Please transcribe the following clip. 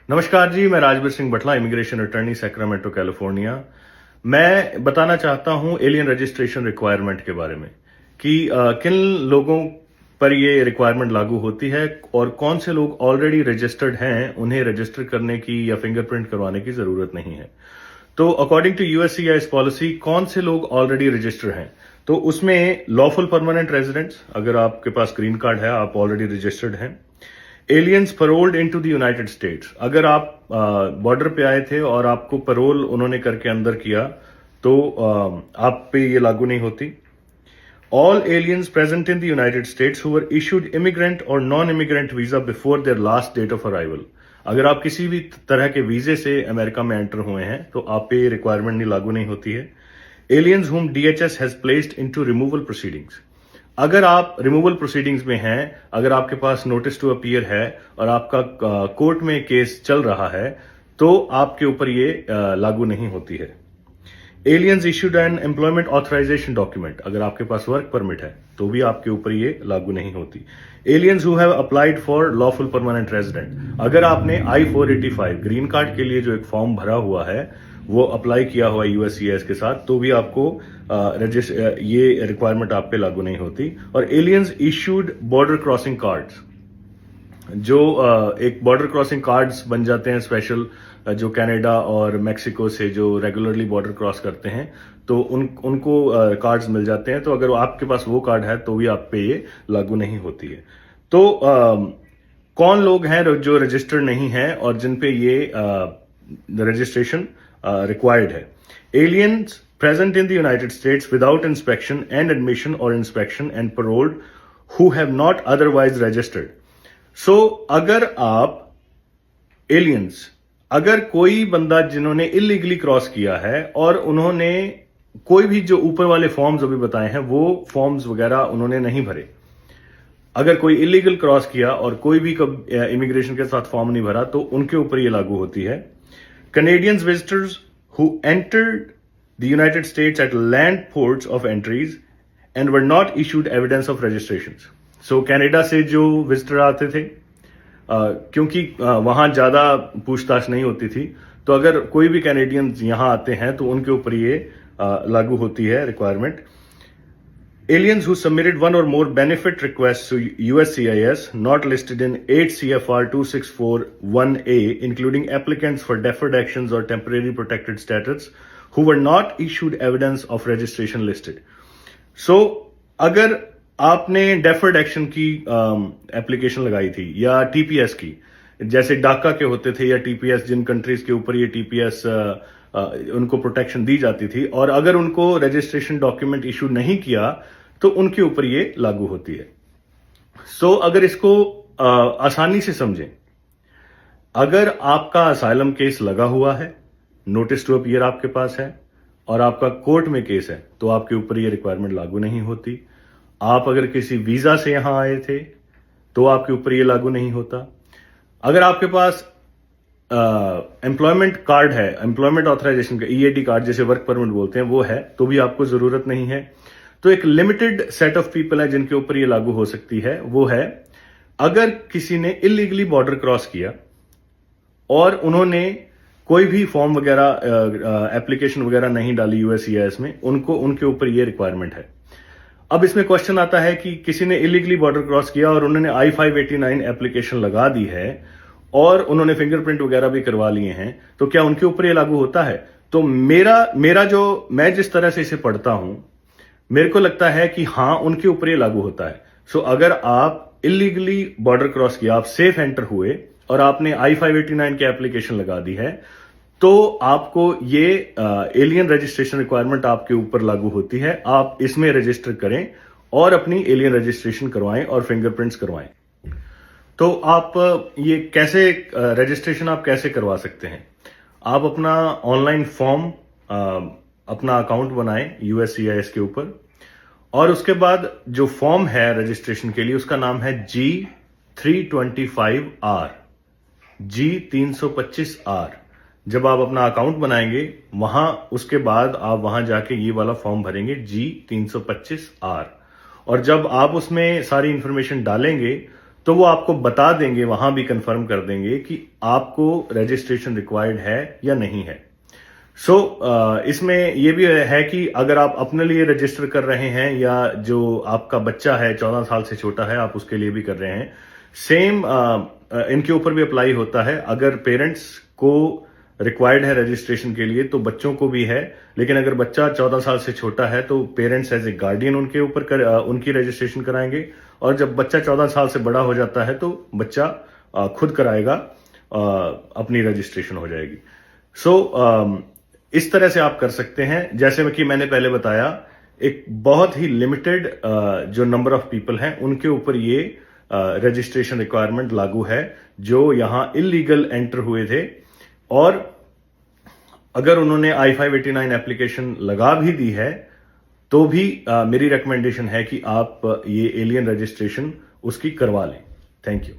नमस्कार जी, मैं राजवीर सिंह बटला, immigration attorney, Sacramento, California. मैं बताना चाहता हूं एलियन रजिस्ट्रेशन रिक्वायरमेंट के बारे में कि किन लोगों पर ये रिक्वायरमेंट लागू होती है और कौन से लोग ऑलरेडी रजिस्टर्ड हैं, उन्हें रजिस्टर करने की या फिंगरप्रिंट करवाने की जरूरत नहीं है। तो अकॉर्डिंग टू यूएससीआईएस पॉलिसी, कौन से लोग ऑलरेडी रजिस्टर हैं? तो उसमें लॉफुल परमानेंट रेजिडेंट्स, अगर आपके पास ग्रीन कार्ड है, आप ऑलरेडी रजिस्टर्ड हैं। Aliens paroled into the United States, अगर आप बॉर्डर पे आए थे और आपको परोल उन्होंने करके अंदर किया तो आप पे ये लागू नहीं होती। All aliens present in the United States who were issued immigrant और non immigrant visa before their last date of arrival, अगर आप किसी भी तरह के वीजे से अमेरिका में एंटर हुए हैं तो आप पे ये रिक्वायरमेंट नहीं लागू नहीं होती है। एलियंस हुम DHS has placed into removal proceedings, अगर आप रिमूवल प्रोसीडिंग्स में हैं, अगर आपके पास नोटिस टू अपीयर है और आपका कोर्ट में केस चल रहा है तो आपके ऊपर ये लागू नहीं होती है। Aliens issued an employment authorization document, अगर आपके पास वर्क परमिट है तो भी आपके ऊपर ये लागू नहीं होती। Aliens who have applied for lawful permanent resident, अगर आपने I-485 ग्रीन कार्ड के लिए जो एक फॉर्म भरा हुआ है वो अप्लाई किया हुआ यूएससीआईएस के साथ, तो भी आपको ये रिक्वायरमेंट आप पे लागू नहीं होती। और aliens issued border crossing cards, जो एक बॉर्डर क्रॉसिंग कार्ड्स बन जाते हैं स्पेशल, जो कनाडा और मेक्सिको से जो रेगुलरली बॉर्डर क्रॉस करते हैं, तो उनको कार्ड्स मिल जाते हैं। तो अगर आपके पास वो कार्ड है तो भी आप पे ये लागू नहीं होती है। तो कौन लोग हैं जो रजिस्टर्ड नहीं है और जिन पे ये रजिस्ट्रेशन required है? Aliens present in the United States without inspection and admission or inspection and paroled who have not otherwise registered. So अगर आप aliens, अगर कोई बंदा जिन्होंने इलीगली क्रॉस किया है और उन्होंने कोई भी जो ऊपर वाले फॉर्म्स अभी बताए हैं वो फॉर्म्स वगैरह उन्होंने नहीं भरे, अगर कोई इलीगल क्रॉस किया और कोई भी इमिग्रेशन के साथ फॉर्म नहीं भरा तो उनके ऊपर ये लागू होती है। Canadians visitors who entered the United States at land ports of entries and were not issued evidence of registrations. So Canada से जो विजिटर आते थे, क्योंकि वहां ज्यादा पूछताछ नहीं होती थी, तो अगर कोई भी कैनेडियंस यहां आते हैं तो उनके ऊपर ये लागू होती है requirement. Aliens who submitted one or more benefit requests to USCIS not listed in 8 CFR 2641A, including applicants for deferred actions or temporary protected status who were not issued evidence of registration listed. So, अगर आपने deferred action की application लगाई थी या TPS की, जैसे डाका के होते थे या टीपीएस, जिन कंट्रीज के ऊपर ये टीपीएस उनको प्रोटेक्शन दी जाती थी, और अगर उनको रजिस्ट्रेशन डॉक्यूमेंट इशू नहीं किया तो उनके ऊपर ये लागू होती है। सो अगर इसको आसानी से समझें, अगर आपका असाइलम केस लगा हुआ है, नोटिस टू अपीयर आपके पास है और आपका कोर्ट में केस है, तो आपके ऊपर ये रिक्वायरमेंट लागू नहीं होती। आप अगर किसी वीजा से यहां आए थे तो आपके ऊपर ये लागू नहीं होता। अगर आपके पास एम्प्लॉयमेंट कार्ड है, एम्प्लॉयमेंट ऑथराइजेशन का ईएडी कार्ड जिसे वर्क परमिट बोलते हैं, वो है, तो भी आपको जरूरत नहीं है। तो एक लिमिटेड सेट ऑफ पीपल है जिनके ऊपर ये लागू हो सकती है। वो है अगर किसी ने इलीगली बॉर्डर क्रॉस किया और उन्होंने कोई भी फॉर्म वगैरह एप्लीकेशन वगैरह नहीं डाली यूएससीआईएस में, उनके ऊपर ये रिक्वायरमेंट है। अब इसमें क्वेश्चन आता है कि किसी ने इलीगली बॉर्डर क्रॉस किया और उन्होंने I-589 एप्लीकेशन लगा दी है और उन्होंने फिंगरप्रिंट वगैरह भी करवा लिए हैं, तो क्या उनके ऊपर ये लागू होता है? तो मैं जिस तरह से इसे पढ़ता हूं, मेरे को लगता है कि हाँ, उनके ऊपर ये लागू होता है। सो अगर आप इलीगली बॉर्डर क्रॉस किया, आप सेफ एंटर हुए और आपने I-589 की एप्लीकेशन लगा दी है, तो आपको ये एलियन रजिस्ट्रेशन रिक्वायरमेंट आपके ऊपर लागू होती है। आप इसमें रजिस्टर करें और अपनी एलियन रजिस्ट्रेशन करवाएं और फिंगरप्रिंट्स करवाएं। तो आप ये कैसे रजिस्ट्रेशन आप कैसे करवा सकते हैं? आप अपना ऑनलाइन फॉर्म, अपना अकाउंट बनाएं यूएससीआईएस के ऊपर, और उसके बाद जो फॉर्म है रजिस्ट्रेशन के लिए उसका नाम है G325R, G325R। जब आप अपना अकाउंट बनाएंगे उसके बाद आप वहां जाके ये वाला फॉर्म भरेंगे G325R, और जब आप उसमें सारी इंफॉर्मेशन डालेंगे तो वो आपको बता देंगे, वहां भी कंफर्म कर देंगे कि आपको रजिस्ट्रेशन रिक्वायर्ड है या नहीं है। इसमें ये भी है कि अगर आप अपने लिए रजिस्टर कर रहे हैं या जो आपका बच्चा है 14 साल से छोटा है आप उसके लिए भी कर रहे हैं, सेम इनके ऊपर भी अप्लाई होता है। अगर पेरेंट्स को रिक्वायर्ड है रजिस्ट्रेशन के लिए तो बच्चों को भी है, लेकिन अगर बच्चा 14 साल से छोटा है तो पेरेंट्स एज ए गार्डियन उनके ऊपर उनकी रजिस्ट्रेशन कराएंगे, और जब बच्चा 14 साल से बड़ा हो जाता है तो बच्चा खुद कराएगा, अपनी रजिस्ट्रेशन हो जाएगी। इस तरह से आप कर सकते हैं। जैसे कि मैंने पहले बताया, एक बहुत ही लिमिटेड जो नंबर ऑफ पीपल हैं उनके ऊपर ये रजिस्ट्रेशन रिक्वायरमेंट लागू है जो यहां इलीगल एंटर हुए थे, और अगर उन्होंने I-589 एप्लीकेशन लगा भी दी है तो भी मेरी रिकमेंडेशन है कि आप ये एलियन रजिस्ट्रेशन उसकी करवा लें। Thank you.